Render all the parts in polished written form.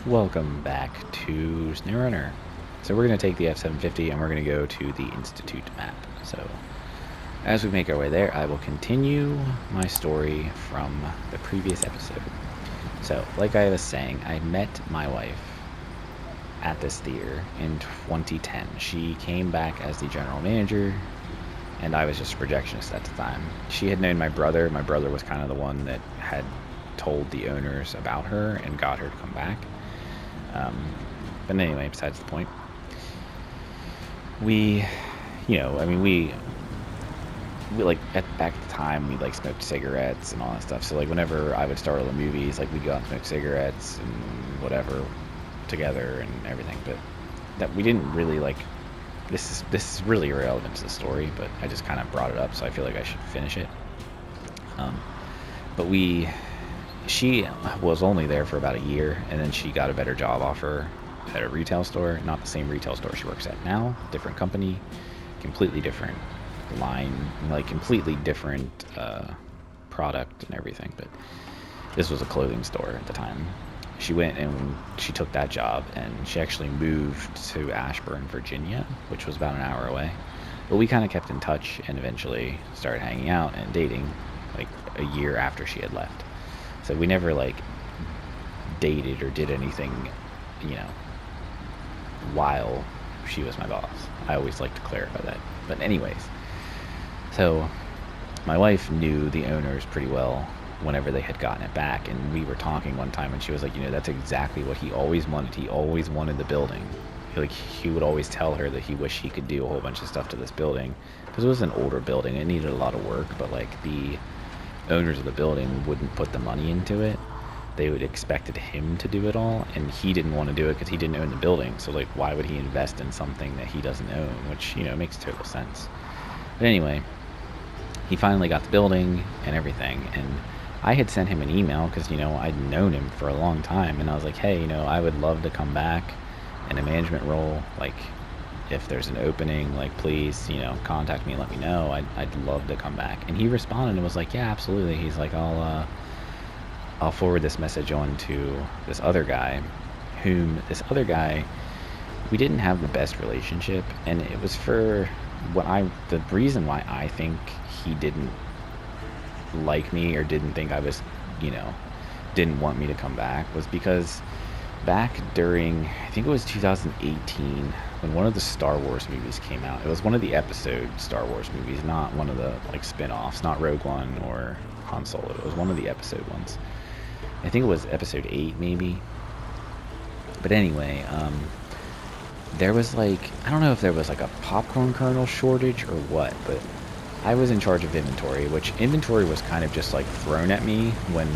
Welcome back to SnowRunner. So we're going to take the F-750 and we're going to go to the Institute map. So as we make our way there, I will continue my story from the previous episode. So like I was saying, I met my wife at this theater in 2010. She came back as the general manager and I was just a projectionist at the time. She had known my brother. My brother was kind of the one that had told the owners about her and got her to come back. But anyway, besides the point, we like back at the time, we like smoked cigarettes and all that stuff. So like whenever I would start all the movies, like we'd go out and smoke cigarettes and whatever together and everything. But that we didn't really like. This is really irrelevant to the story, but I just kind of brought it up, so I feel like I should finish it. But she was only there for about a year, and then she got a better job offer at a retail store, not the same retail store she works at now, different company, completely different line, like completely different product and everything. But this was a clothing store at the time. She went and she took that job, and she actually moved to Ashburn, Virginia, which was about an hour away. But we kind of kept in touch and eventually started hanging out and dating like a year after she had left. So we never like dated or did anything, while she was my boss. I always like to clarify that. But anyways, so my wife knew the owners pretty well whenever they had gotten it back, and we were talking one time and she was like, that's exactly what he always wanted. He always wanted the building. Like, he would always tell her that he wished he could do a whole bunch of stuff to this building because it was an older building. It needed a lot of work, but like the owners of the building wouldn't put the money into it. They would expected him to do it all, and he didn't want to do it because he didn't own the building. So like, why would he invest in something that he doesn't own? Which makes total sense. But anyway, he finally got the building and everything, and I had sent him an email because I'd known him for a long time, and I was like, hey, I would love to come back in a management role. Like, if there's an opening, like, please, contact me and let me know. I'd love to come back. And he responded and was like, yeah, absolutely. He's like, I'll forward this message on to this other guy, we didn't have the best relationship, and it was for the reason why I think he didn't like me or didn't think I was, didn't want me to come back was because back during, I think it was 2018, when one of the Star Wars movies came out. It was one of the episode Star Wars movies, not one of the like spin-offs, not Rogue One or Han Solo. It was one of the episode ones. I think it was episode 8 maybe. But anyway, there was like, I don't know if there was like a popcorn kernel shortage or what, but I was in charge of inventory, which inventory was kind of just like thrown at me when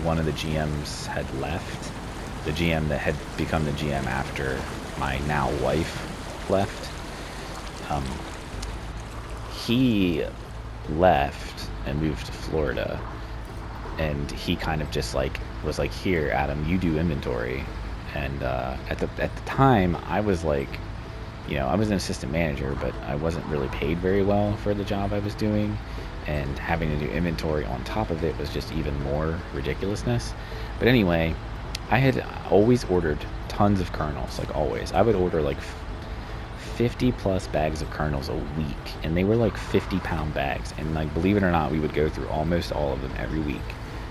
one of the GMs had left. The GM that had become the GM after my now wife left. He left and moved to Florida, and he kind of just like was like, here, Adam, you do inventory. And at the time, I was like, I was an assistant manager, but I wasn't really paid very well for the job I was doing, and having to do inventory on top of it was just even more ridiculousness. But anyway, I had always ordered tons of kernels, like always. I would order like 50 plus bags of kernels a week, and they were like 50-pound bags, and like, believe it or not, we would go through almost all of them every week,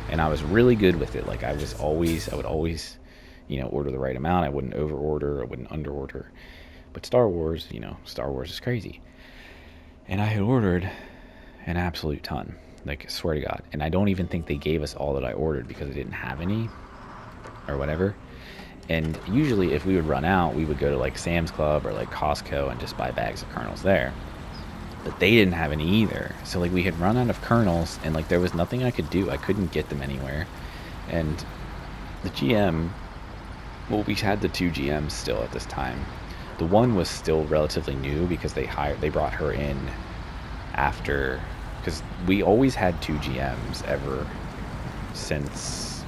and I was really good with it. Like, I would always order the right amount. I wouldn't over order, I wouldn't under order. But Star Wars, Star Wars is crazy. And I had ordered an absolute ton. Like, I swear to God. And I don't even think they gave us all that I ordered because I didn't have any or whatever. And usually if we would run out, we would go to like Sam's Club or like Costco and just buy bags of kernels there. But they didn't have any either. So like, we had run out of kernels, and like, there was nothing I could do. I couldn't get them anywhere. And the GM, well, we had the 2 GMs still at this time. The one was still relatively new because they brought her in after, because we always had 2 GMs ever since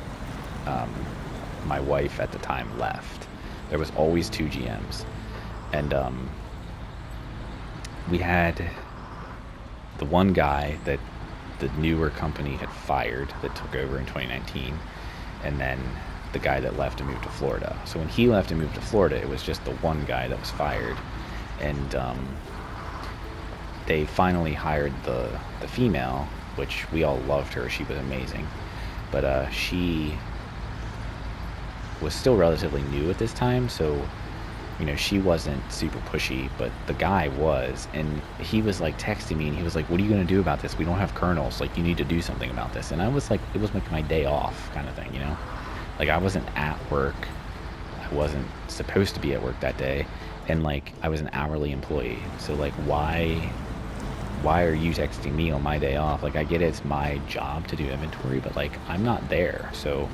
my wife at the time left. There was always 2 GMs, and we had the one guy that the newer company had fired that took over in 2019, and then the guy that left and moved to Florida. So when he left and moved to Florida, it was just the one guy that was fired, and they finally hired the female, which we all loved her. She was amazing, but she was still relatively new at this time, so she wasn't super pushy, but the guy was, and he was like texting me, and he was like, "What are you gonna do about this? We don't have colonels. Like, you need to do something about this." And I was like, it was like my day off kind of thing, Like, I wasn't at work. I wasn't supposed to be at work that day, and like I was an hourly employee. So like, why are you texting me on my day off? Like, I get it's my job to do inventory, but like, I'm not there, so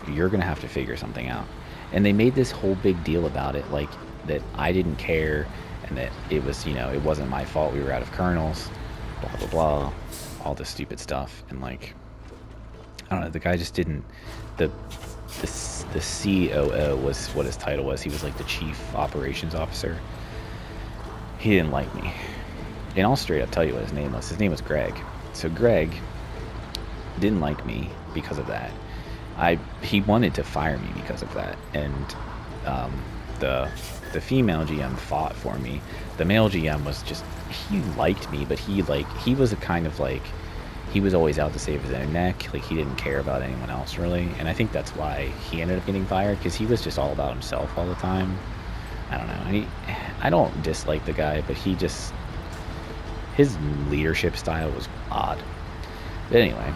you're gonna have to figure something out. And they made this whole big deal about it, like that I didn't care, and that it was, it wasn't my fault we were out of kernels, blah blah blah, all this stupid stuff. And like, I don't know, the guy just didn't. The COO was what his title was. He was like the chief operations officer. He didn't like me, and I'll straight up tell you what his name was. His name was Greg. So Greg didn't like me because of that. He wanted to fire me because of that, and the female GM fought for me. The male GM was just, he liked me, but he was a kind of like, he was always out to save his own neck. Like, he didn't care about anyone else really, and I think that's why he ended up getting fired, because he was just all about himself all the time. I don't know. I don't dislike the guy, but his leadership style was odd. But anyway,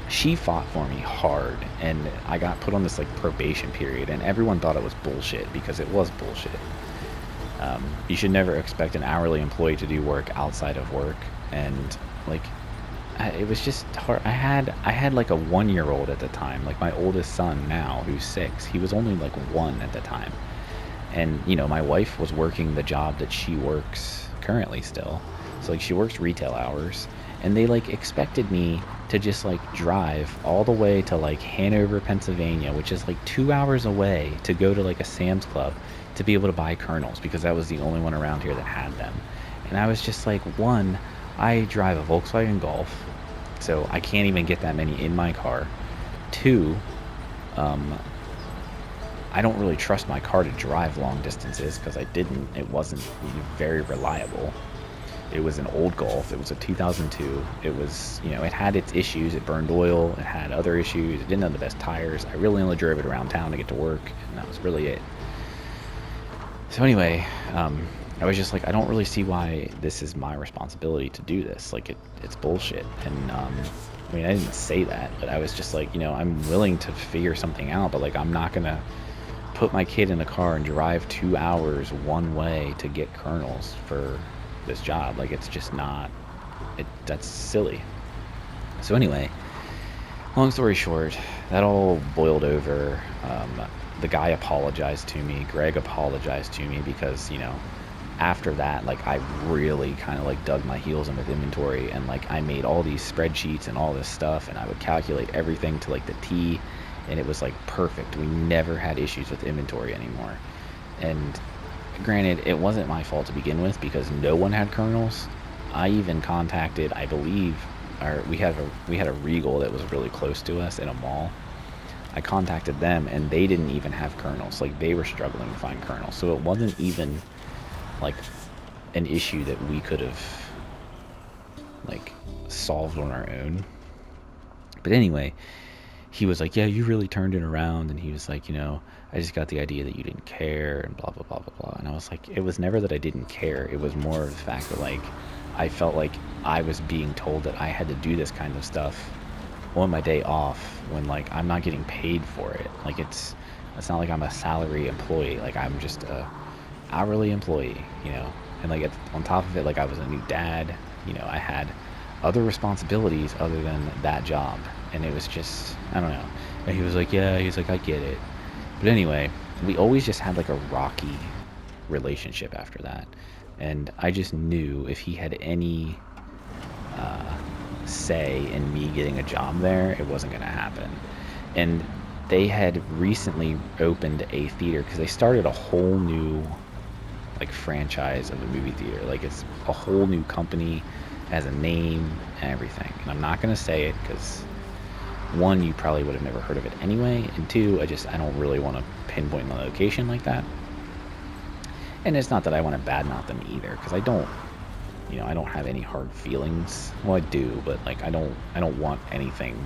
she fought for me hard, and I got put on this like probation period, and everyone thought it was bullshit, because it was bullshit. You should never expect an hourly employee to do work outside of work, and like, it was just hard. I had like a 1-year-old at the time, like my oldest son now, who's 6. He was only like 1 at the time, and my wife was working the job that she works currently still, so like she works retail hours, and they like expected me to just like drive all the way to like Hanover, Pennsylvania, which is like 2 hours away, to go to like a Sam's Club to be able to buy kernels, because that was the only one around here that had them. And I was just like, one, I drive a Volkswagen Golf, so I can't even get that many in my car. Two, I don't really trust my car to drive long distances, because it wasn't very reliable. It was an old Golf. It was a 2002. It was, it had its issues. It burned oil. It had other issues. It didn't have the best tires. I really only drove it around town to get to work, and that was really it. So anyway, I was just like, I don't really see why this is my responsibility to do this. Like, it's bullshit. And I didn't say that, but I was just like, I'm willing to figure something out, but like, I'm not gonna put my kid in a car and drive 2 hours one way to get kernels for this job. Like, it's just not, that's silly. So anyway, long story short, that all boiled over. The guy apologized to me. Greg apologized to me, because after that, like, I really kind of like dug my heels in with inventory, and like, I made all these spreadsheets and all this stuff, and I would calculate everything to like the T, and it was like perfect. We never had issues with inventory anymore. And granted, it wasn't my fault to begin with, because no one had kernels. I even contacted, I believe, we had a Regal that was really close to us in a mall. I contacted them, and they didn't even have kernels. Like, they were struggling to find kernels. So it wasn't even like an issue that we could have like solved on our own. But anyway, he was like, yeah, you really turned it around. And he was like, I just got the idea that you didn't care, and blah blah blah blah blah. And I was like, it was never that I didn't care. It was more of the fact that like, I felt like I was being told that I had to do this kind of stuff on my day off, when like, I'm not getting paid for it. Like, it's not like I'm a salary employee. Like, I'm just a hourly employee, and like, on top of it, like, I was a new dad. I had other responsibilities other than that job, and it was just, I don't know. And he was like, yeah, he's like, I get it. But anyway, we always just had like a rocky relationship after that, and I just knew if he had any say in me getting a job there, it wasn't going to happen. And they had recently opened a theater, because they started a whole new like franchise of a movie theater. Like, it's a whole new company, has a name and everything. And I'm not going to say it, because one, you probably would have never heard of it anyway, and two, I don't really want to pinpoint the location like that. And it's not that I want to badmouth them either, because I don't have any hard feelings. Well, I do, but like I don't want anything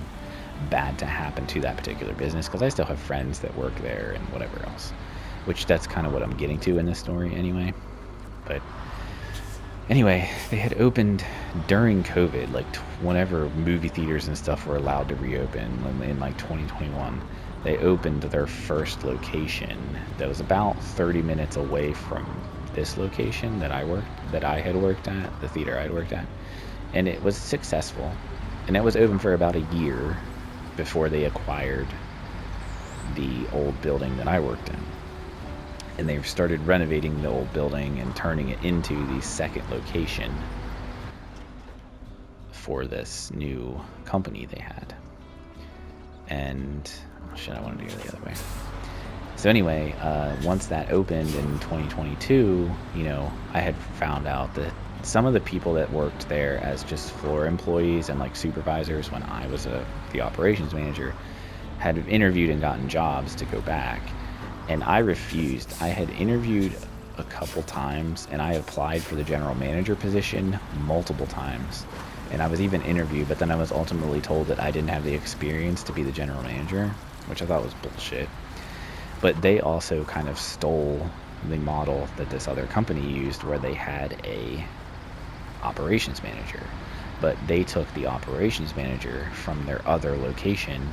bad to happen to that particular business, because I still have friends that work there and whatever else, which that's kind of what I'm getting to in this story anyway. But anyway, they had opened during COVID, like whenever movie theaters and stuff were allowed to reopen in like 2021. They opened their first location that was about 30 minutes away from this location that I had worked at, the theater I'd worked at, and it was successful. And it was open for about a year before they acquired the old building that I worked in. And they started renovating the old building and turning it into the second location for this new company they had. And I want to do it the other way. So anyway, once that opened in 2022, I had found out that some of the people that worked there as just floor employees and like supervisors when I was the operations manager had interviewed and gotten jobs to go back. And I refused. I had interviewed a couple times, and I applied for the general manager position multiple times. And I was even interviewed, but then I was ultimately told that I didn't have the experience to be the general manager, which I thought was bullshit. But they also kind of stole the model that this other company used, where they had a operations manager. But they took the operations manager from their other location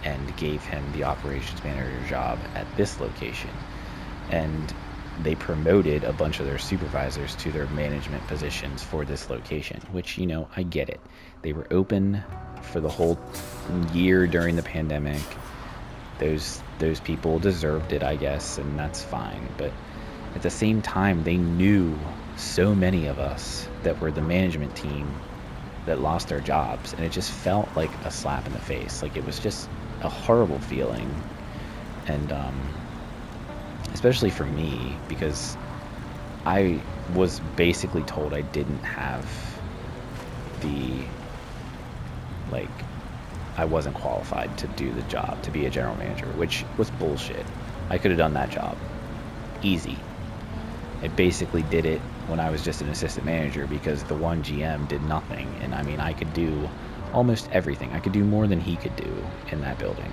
and gave him the operations manager job at this location. And they promoted a bunch of their supervisors to their management positions for this location, which, I get it. They were open for the whole year during the pandemic. Those people deserved it, I guess, and that's fine. But at the same time, they knew so many of us that were the management team that lost our jobs, and it just felt like a slap in the face. Like, it was just a horrible feeling. And especially for me, because I was basically told I didn't have I wasn't qualified to do the job, to be a general manager, which was bullshit. I could have done that job easy. I basically did it when I was just an assistant manager, because the one GM did nothing. And I mean, I could do almost everything. I could do more than he could do in that building.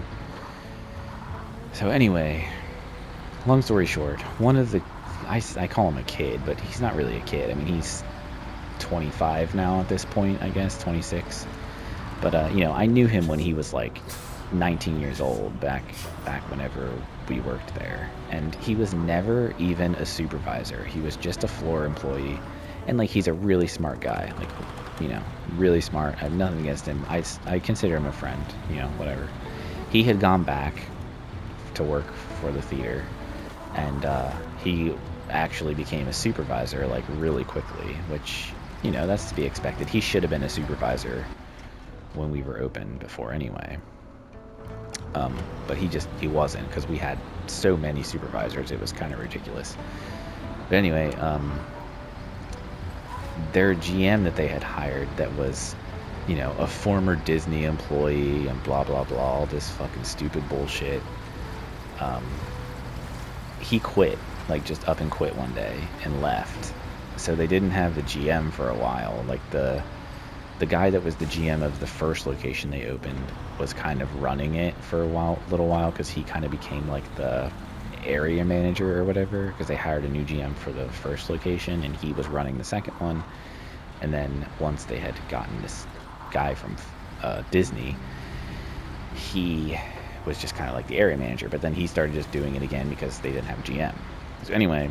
So anyway, long story short, one of the, I call him a kid, but he's not really a kid. I mean, he's 25 now at this point, I guess, 26. But, I knew him when he was like 19 years old, back whenever we worked there. And he was never even a supervisor. He was just a floor employee. And like, he's a really smart guy, like, really smart. I have nothing against him. I consider him a friend, whatever. He had gone back to work for the theater, and he actually became a supervisor like really quickly, which, that's to be expected. He should have been a supervisor when we were open before anyway. But he wasn't, because we had so many supervisors. It was kind of ridiculous. But anyway, their GM that they had hired, that was, a former Disney employee and blah, blah, blah, all this fucking stupid bullshit. He quit, like just up and quit one day and left. So they didn't have the GM for a while. Like the guy that was the GM of the first location they opened was kind of running it for a little while, because he kind of became like the area manager or whatever, because they hired a new GM for the first location, and he was running the second one. And then once they had gotten this guy from Disney, he was just kind of like the area manager, but then he started just doing it again because they didn't have a GM. So anyway,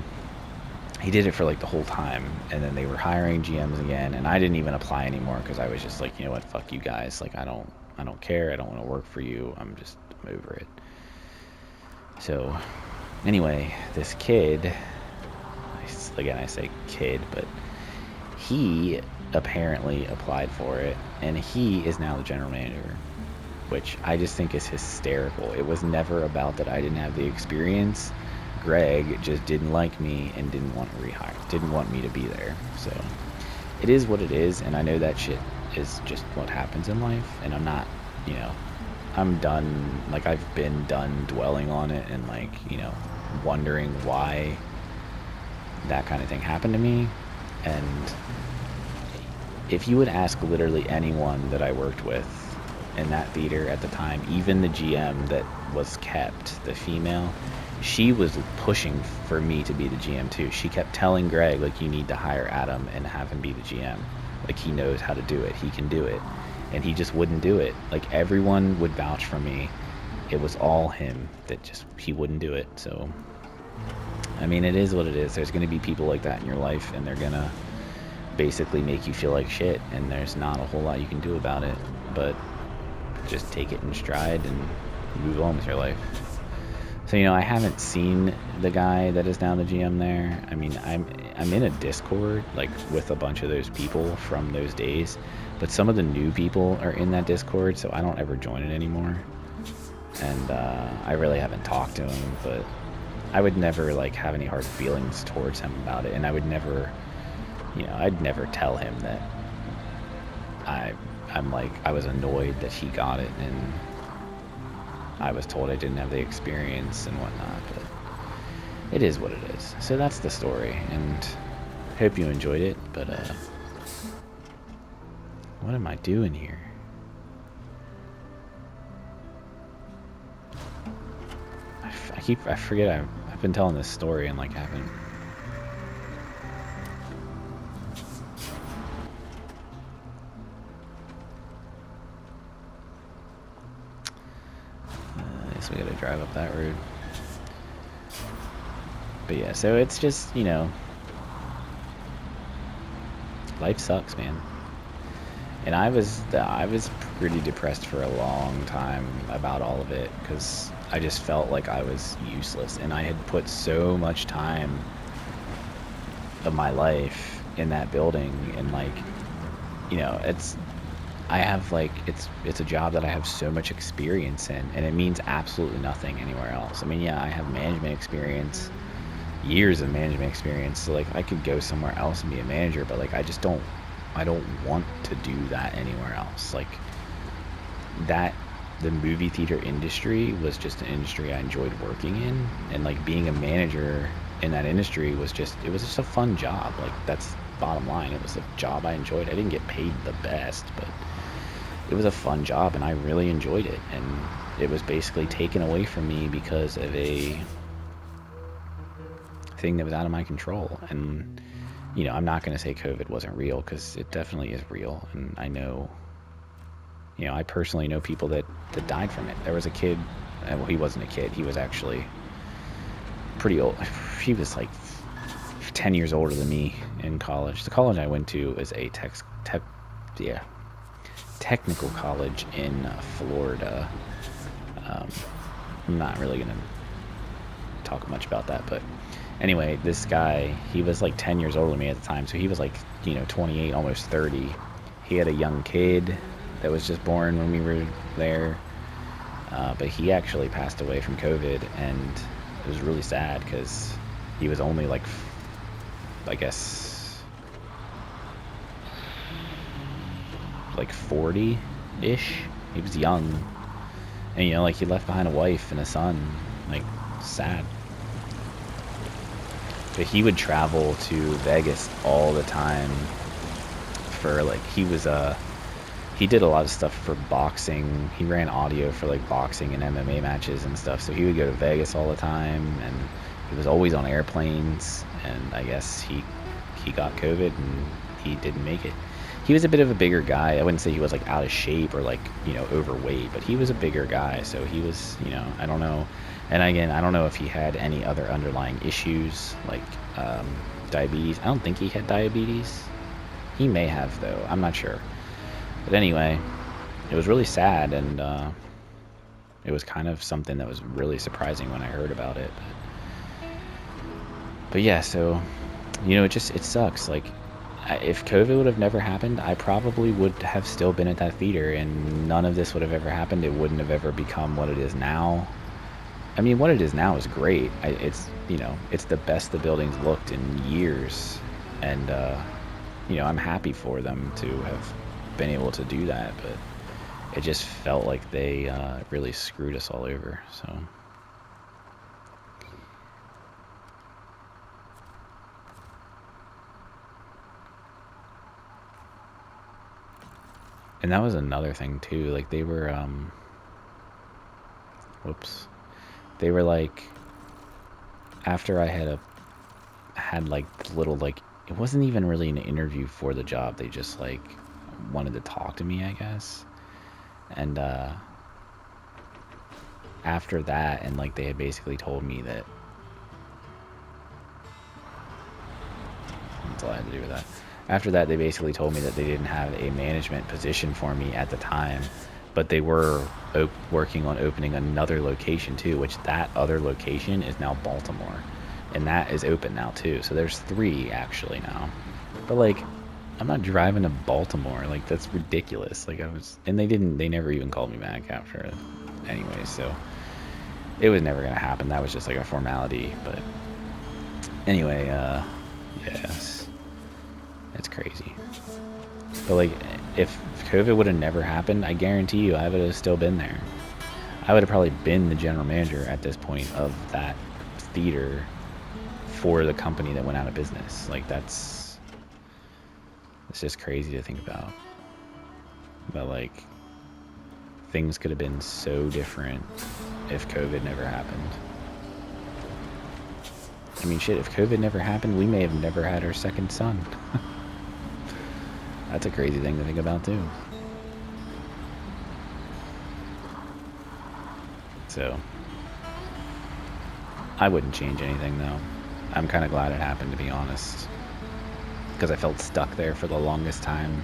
he did it for like the whole time, and then they were hiring GMs again, and I didn't even apply anymore, because I was just like, you know what, fuck you guys, like I don't care, I don't want to work for you, I'm over it. So anyway, this kid, again I say kid, but he apparently applied for it, and he is now the general manager, which I just think is hysterical. It was never about that I didn't have the experience. Greg just didn't like me and didn't want me to be there. So it is what it is, and I know that shit is just what happens in life, and I'm not, I'm done, like, I've been done dwelling on it and, like, you know, wondering why that kind of thing happened to me. And if you would ask literally anyone that I worked with in that theater at the time, even the GM that was kept, the female, she was pushing for me to be the GM too. She kept telling Greg, like, you need to hire Adam and have him be the GM. Like, he knows how to do it. He can do it. And he just wouldn't do it. Like, everyone would vouch for me. It was all him that just, he wouldn't do it. So, I mean, it is what it is. There's going to be people like that in your life, and they're going to basically make you feel like shit, and there's not a whole lot you can do about it. But just take it in stride and move on with your life. So, you know, I haven't seen the guy that is now the GM there. I mean, I'm in a Discord, like, with a bunch of those people from those days, but some of the new people are in that Discord, so I don't ever join it anymore. And I really haven't talked to him, but I would never, like, have any hard feelings towards him about it, and I would never, you know, I'd never tell him that I'm like, I was annoyed that he got it, and I was told I didn't have the experience and whatnot, but it is what it is. So that's the story, and hope you enjoyed it, but what am I doing here? I forget I've been telling this story and, like, haven't. I guess we gotta drive up that road. But yeah, so it's just, you know, life sucks, man. And I was pretty depressed for a long time about all of it, because I just felt like I was useless, and I had put so much time of my life in that building, and, like, you know, I have, like, it's a job that I have so much experience in, and it means absolutely nothing anywhere else. I mean, yeah, I have management experience, years of management experience, so, like, I could go somewhere else and be a manager, but, like, I don't want to do that anywhere else. Like, that, the movie theater industry was just an industry I enjoyed working in, and, like, being a manager in that industry was just, it was just a fun job. Like, that's bottom line. It was a job I enjoyed. I didn't get paid the best, but it was a fun job, and I really enjoyed it, and it was basically taken away from me because of a thing that was out of my control. And, you know, I'm not going to say COVID wasn't real, because it definitely is real, and I know, you know, I personally know people that died from it. There was a kid, well, he wasn't a kid, he was actually pretty old. He was like 10 years older than me in college. The college I went to is a technical college in Florida. I'm not really going to talk much about that, but anyway, this guy, he was like 10 years older than me at the time, so he was like, you know, 28, almost 30. He had a young kid that was just born when we were there, but he actually passed away from COVID, and it was really sad, because he was only, like, I guess, like 40-ish. He was young, and, you know, like, he left behind a wife and a son. Like, sad. But he would travel to Vegas all the time for, like, he did a lot of stuff for boxing. He ran audio for, like, boxing and MMA matches and stuff. So he would go to Vegas all the time, and he was always on airplanes. And I guess he got COVID, and he didn't make it. He was a bit of a bigger guy. I wouldn't say he was, like, out of shape or, like, you know, overweight, but he was a bigger guy. So he was, you know, I don't know. And again, I don't know if he had any other underlying issues, like diabetes. I don't think he had diabetes. He may have, though. I'm not sure. But anyway, it was really sad, and it was kind of something that was really surprising when I heard about it. But yeah, so, you know, it sucks. Like, if COVID would have never happened, I probably would have still been at that theater, and none of this would have ever happened. It wouldn't have ever become what it is now. I mean, what it is now is great. It's, you know, it's the best the building's looked in years, and you know, I'm happy for them to have been able to do that. But it just felt like they really screwed us all over. So. And that was another thing too. Like they were, whoops, they were like, after I had like little like, it wasn't even really an interview for the job. They just like wanted to talk to me, I guess. And after that, and like they had basically told me that, that's all I had to do with that. After that, they basically told me that they didn't have a management position for me at the time, but they were working on opening another location too, which that other location is now Baltimore, and that is open now too. So there's 3 actually now. But like, I'm not driving to Baltimore. Like, that's ridiculous. Like, and they never even called me back after anyway, so it was never gonna happen. That was just like a formality. But anyway, yes. It's crazy. But like, if COVID would have never happened, I guarantee you I would have still been there. I would have probably been the general manager at this point of that theater for the company that went out of business. Like, it's just crazy to think about. But like, things could have been so different if COVID never happened. I mean, shit, if COVID never happened, we may have never had our second son. That's a crazy thing to think about too. So, I wouldn't change anything though. I'm kind of glad it happened, to be honest, because I felt stuck there for the longest time.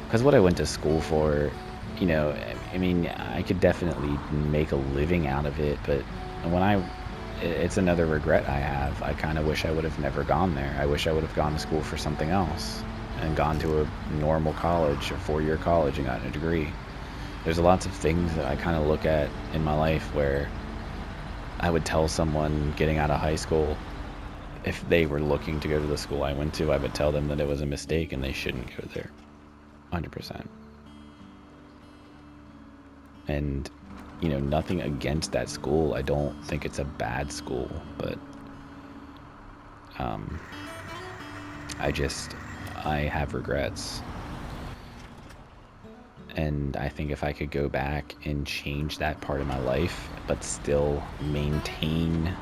Because what I went to school for, you know, I mean, I could definitely make a living out of it, but it's another regret I have. I kind of wish I would have never gone there. I wish I would have gone to school for something else and gone to a normal college, a 4-year college, and gotten a degree. There's lots of things that I kind of look at in my life where I would tell someone getting out of high school, if they were looking to go to the school I went to, I would tell them that it was a mistake and they shouldn't go there. 100%. And, you know, nothing against that school. I don't think it's a bad school, but I have regrets. And I think if I could go back and change that part of my life, but still maintain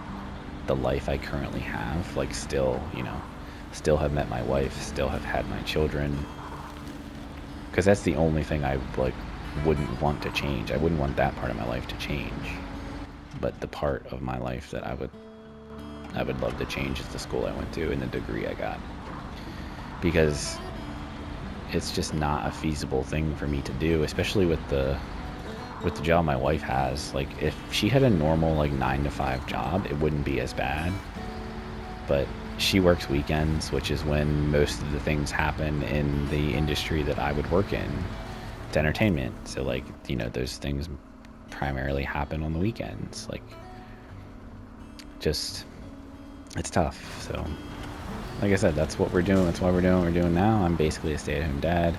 the life I currently have, like still, you know, still have met my wife, still have had my children, because that's the only thing I like wouldn't want to change. I wouldn't want that part of my life to change, but the part of my life that I would love to change is the school I went to and the degree I got, because it's just not a feasible thing for me to do, especially with the job my wife has. Like, if she had a normal like 9-to-5 job, it wouldn't be as bad, but she works weekends, which is when most of the things happen in the industry that I would work in. It's entertainment, so like, you know, those things primarily happen on the weekends. Like, just, it's tough. So like I said, that's what we're doing. That's what we're doing now. I'm basically a stay-at-home dad.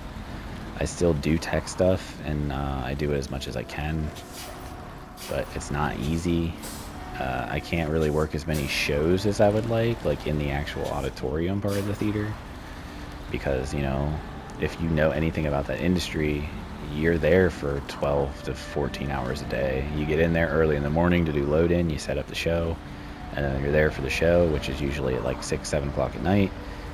I still do tech stuff, and I do it as much as I can, but it's not easy. I can't really work as many shows as I would like in the actual auditorium part of the theater, because, you know, if you know anything about that industry, you're there for 12 to 14 hours a day. You get in there early in the morning to do load-in, you set up the show, and then you're there for the show, which is usually at like 6, 7 o'clock at night.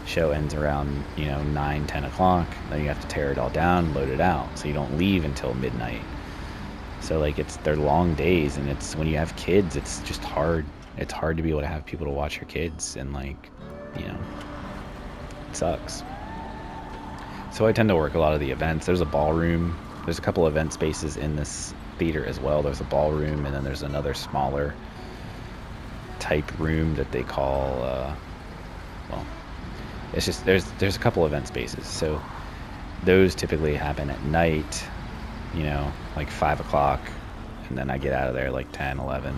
Show ends around, you know, 9, 10 o'clock. Then you have to tear it all down, load it out, so you don't leave until midnight. So like, they're long days, and it's, when you have kids, it's just hard. It's hard to be able to have people to watch your kids, and like, you know, it sucks. So I tend to work a lot of the events. There's a ballroom. There's a couple event spaces in this theater as well. There's a ballroom, and then there's another smaller type room that they call, well, it's just, there's a couple event spaces. So those typically happen at night, you know, like 5 o'clock, and then I get out of there like 10, 11,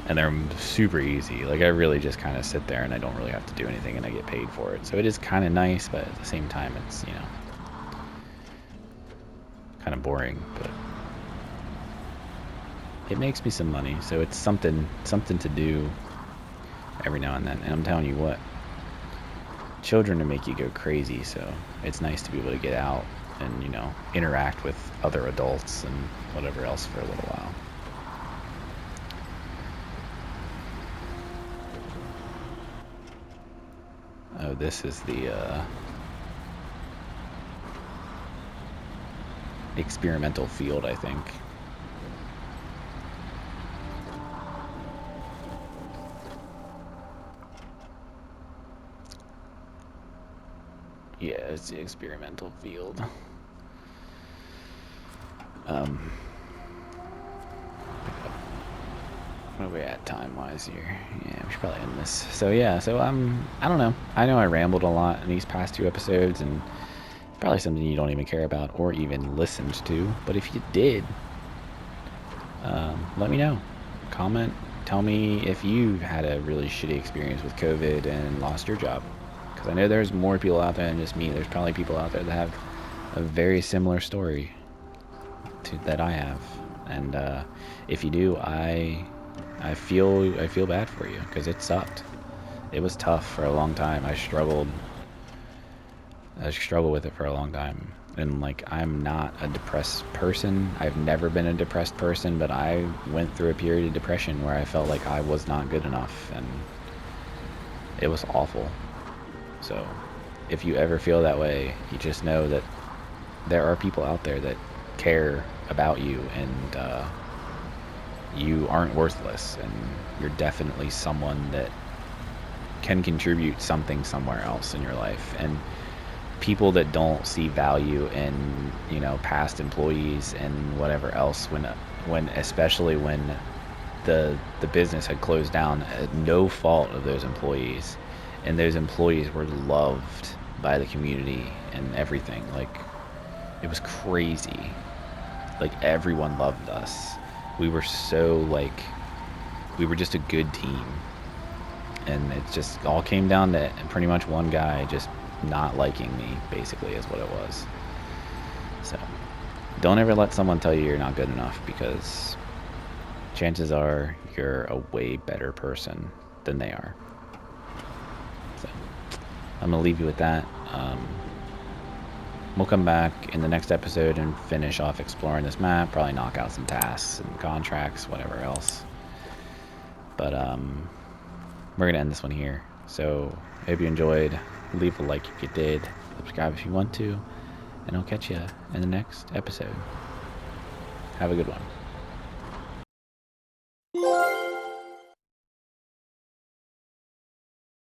and they're super easy. Like, I really just kind of sit there and I don't really have to do anything, and I get paid for it. So it is kind of nice, but at the same time, it's, you know, kind of boring, but it makes me some money, so it's something to do every now and then. And I'm telling you what, children will make you go crazy, so it's nice to be able to get out and, you know, interact with other adults and whatever else for a little while. Oh, this is the experimental field, I think. Yeah, it's the experimental field. Where are we at time-wise here? Yeah, we should probably end this. So yeah, so I don't know. I know I rambled a lot in these past 2 episodes, and probably something you don't even care about or even listened to. But if you did, let me know. Comment. Tell me if you had a really shitty experience with COVID and lost your job. Because I know there's more people out there than just me. There's probably people out there that have a very similar story to that I have. And if you do, I feel bad for you, because it sucked. It was tough for a long time. I struggled with it for a long time. And like, I'm not a depressed person. I've never been a depressed person, but I went through a period of depression where I felt like I was not good enough, and it was awful. So if you ever feel that way, you just know that there are people out there that care about you, and you aren't worthless, and you're definitely someone that can contribute something somewhere else in your life. And people that don't see value in, you know, past employees and whatever else, when especially when the business had closed down at no fault of those employees, and those employees were loved by the community and everything. Like, it was crazy. Like, everyone loved us. We were so, like, we were just a good team. And it just all came down to pretty much one guy just not liking me, basically, is what it was. So don't ever let someone tell you you're not good enough, because chances are you're a way better person than they are. So I'm gonna leave you with that. We'll come back in the next episode and finish off exploring this map, probably knock out some tasks and contracts, whatever else. But we're gonna end this one here. So I hope you enjoyed. Leave a like if you did, subscribe if you want to, and I'll catch you in the next episode. Have a good one.